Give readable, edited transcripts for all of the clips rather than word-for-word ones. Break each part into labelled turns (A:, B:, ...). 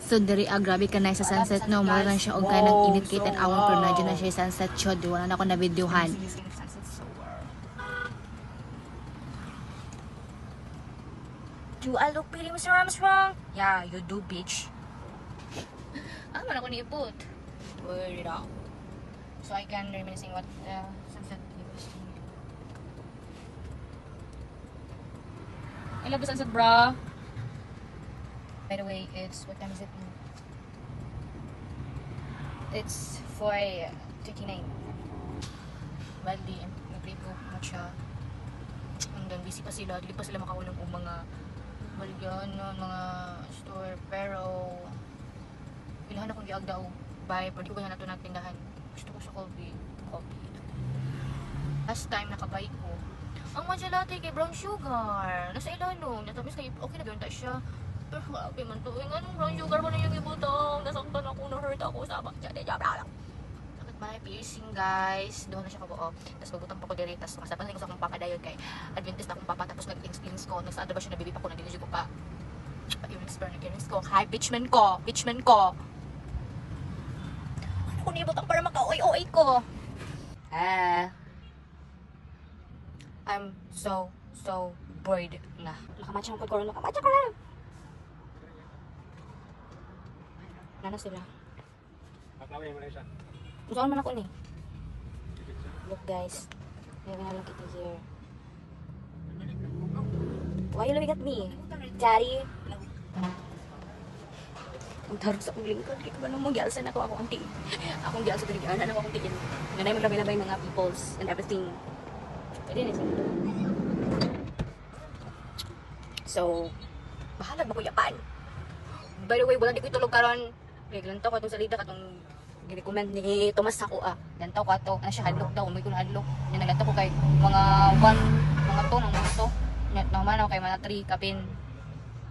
A: So diri grabe ka na sa sunset no, mura na siya og kanang init kay tan-awon pero na na siya sunset shot, di wala na ako na videohan.
B: Do I look pretty, Mr. Armstrong? Yeah, you do, bitch.
A: Man ako niipot.
B: Word it out. So I can reminiscing what sunset is. I love the sunset, bra. By the way, it's what time is it? It's 4:39. Bali, nag-read ko matcha. And then busy pa sila, hindi pa sila makaunang mga baligyan mga store, pero ilahan akong giag daw bye, pero di ko na nato natindahan. Gusto ko sa coffee. Last time nakabay ko ang matcha latte kay brown sugar nasa ilano, natamis kay okay na gawin ta siya, pero grabe man to, anong brown sugar mo na yung ibutang, nasaktan ako, na-hurt ako sa matcha, di jabla lang. Sakit ba, piercing guys, doon na siya kabuo, tapos pagutang pa ko diri, tapos makasapan ko sa akong papadayon kay Adventist na akong papa, tapos nag-cleans ko, nagsaada ba siya, nabibi pa ko, nagdili ko pa pa-earrings, pero nag-earrings ko, hi, bitchman ko ano ko nibutang para maka-oy-oy ko. I'm so bored na. Nakamatcha ko ko. Nana sila. Saan man ako ni? Look guys. Maybe I look at here. Why you looking at me? Daddy? Ang tarong sa akong lingkod. Kaya ba nung magyalsan ako ang tingin. Akong gyalsan ko rin. Ano akong tingin. Nanay maglabay-labay mga peoples and everything. Pwede na siya. So, bahala ba ko yapan? By the way, wala di ko itulog karon. Lantaw ko itong salida katong girecommend ni Tomas ako Lantaw ko ito. Ano siya, hadlok daw. Umay ko na hadlok. Yan, naglantaw ko kay mga 1, mga to, ng mga to. Naman ako kay mga 3 kapin.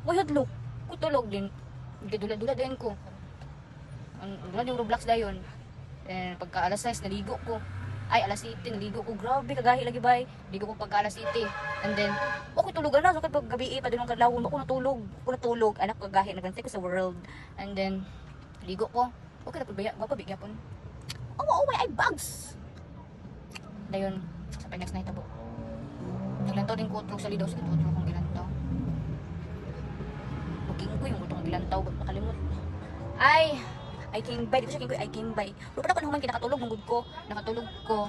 B: Uy, hadlok. Kutulog din. Dula-dula din ko. Dula yung Roblox dayon. Pagka alas 6, naligo ko. Ay, alas 7, naligo ko. Grabe, kagahi lagi bay. Ligo ko pagka alas 7. And then, ako tulugan na. So, kapag gabi pa din ang kadlawon, ako natulog. Anak, kagahi. Nagantay ko sa world. And then, ligo ko. Okay na po, bigya po. Oh, my eyebags! Dayon, sa next na itabo. Naglantaw din ko utrong sa lidaw. Sige, utrong kong gilantaw. Booking ko yung utrong gilantaw. Ba't nakalimot? Ay! I came by, dito siya I came by. Lupa ako naman kinakatulog, mangod ko. Nakatulog ko.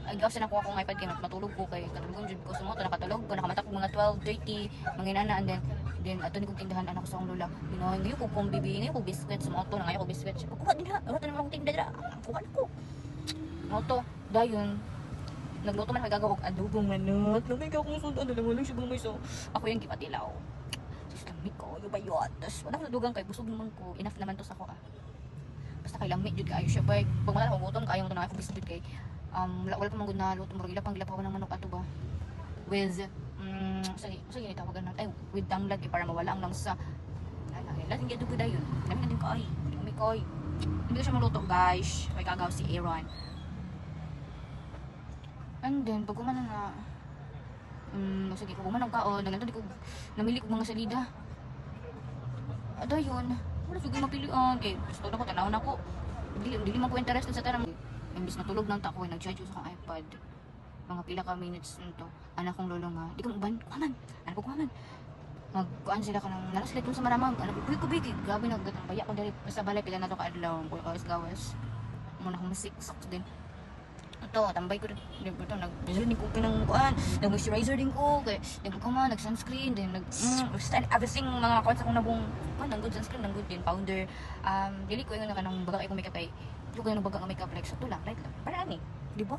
B: Agaw sa nakuha kong iPad kay matulog ko kay katulugon jud ko sa moto, nakatulog ko, nakamata ko mga 12:30 manginana, and then ato ni kong tindahan anak ko sa akong lola. Ngayon ko kong bibi, ngayon ko biscuit sa moto, na ngayon ko biscuit. Kuha din ha, ano naman akong tinda dira. Kuha na ko. Moto, dayon. Nagluto man ako gagawag adobong manok. Lamay ka akong sundan, dalawa lang siya bang may so. Ako yung gipatilaw. Sus kami ko, yung bayot. Tapos wala ko nadugang kay busog naman ko. Enough naman to sa ko basta kay lamig jud kayo siya bay. Pag wala akong gutom kayo to na ako biscuit kay wala pa man gud na luto mo gila pang ng manok ato ba. With sige ni tawagan natin. Ay with tanglad para mawala ang langsa. Lating gyud ko dayon. Dami din ko ay. Kami ko ay. Hindi siya maluto guys. May kagaw si Aaron. And then pag kumana na sige ko kumanang kaon, nanganto di ko namili ko mga salida. Ado yun. Wala sige mapilian kay gusto na ko tanawon ako. Dili man ko interested sa tanang. Imbis matulog lang ta ko nag-charge ko sa iPad. Mga pila ka minutes nito. Anak kong lolo nga. Di ko uban. Kuhaman. Anak ko kuhaman. Magkuan sila ka nang lalas sila sa maramag. Anak ko big. Grabe naggatang baya ko dali sa balay pila na to ka adlaw. Ko gawas. Muna akong masiksak din. Ito, tambay ko dito, nag-visual din ko pinang kuan, nag-moisturizer din ko, kaya nag-kuma, nag-sunscreen, then nag-stand everything, mga kuan sa kong nabong, nang good sunscreen, nang good din, powder, dili ko yung nakanang baga ko makeup ay, dili ko yung baga ng makeup like sa tulang, like, para ani, di ba?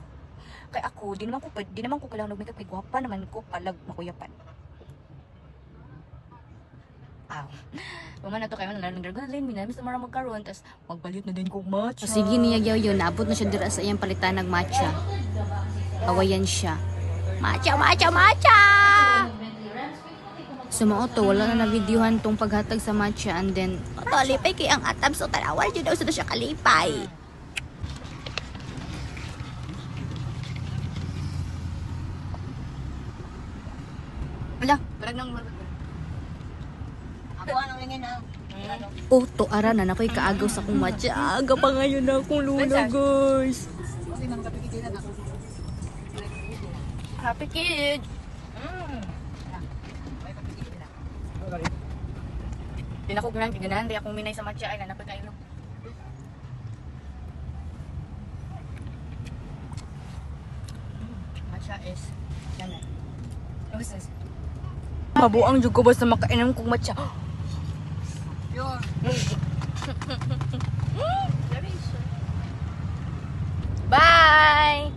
B: Kaya ako, di naman ko kailangan mag-makeup, kay guwapa naman ko, palag makuyapan. Pama na to kayo na nag-dragon minamis na marang magkaroon, tas magbalit na din kong matcha.
A: So, sige niya yun, naabot na siya dira sa iyang palitan ng matcha. Awayan siya. Matcha! So, to, wala na na-videohan tong paghatag sa matcha, and then, lipay kay ang atab, so tarawal dyan daw siya kalipay.
B: Wala, parang nang ako anong lingin na.
A: Oh, to ara na nakoy kaagaw sa akong matcha. Aga pa ngayon na akong luna, guys.
B: Happy kid! Tinakog lang, ganahan di akong minay sa matcha ay nanapag kayo. Matcha is yan eh. What is this? Mabuang jud ko basta makainom kong matcha. Bye!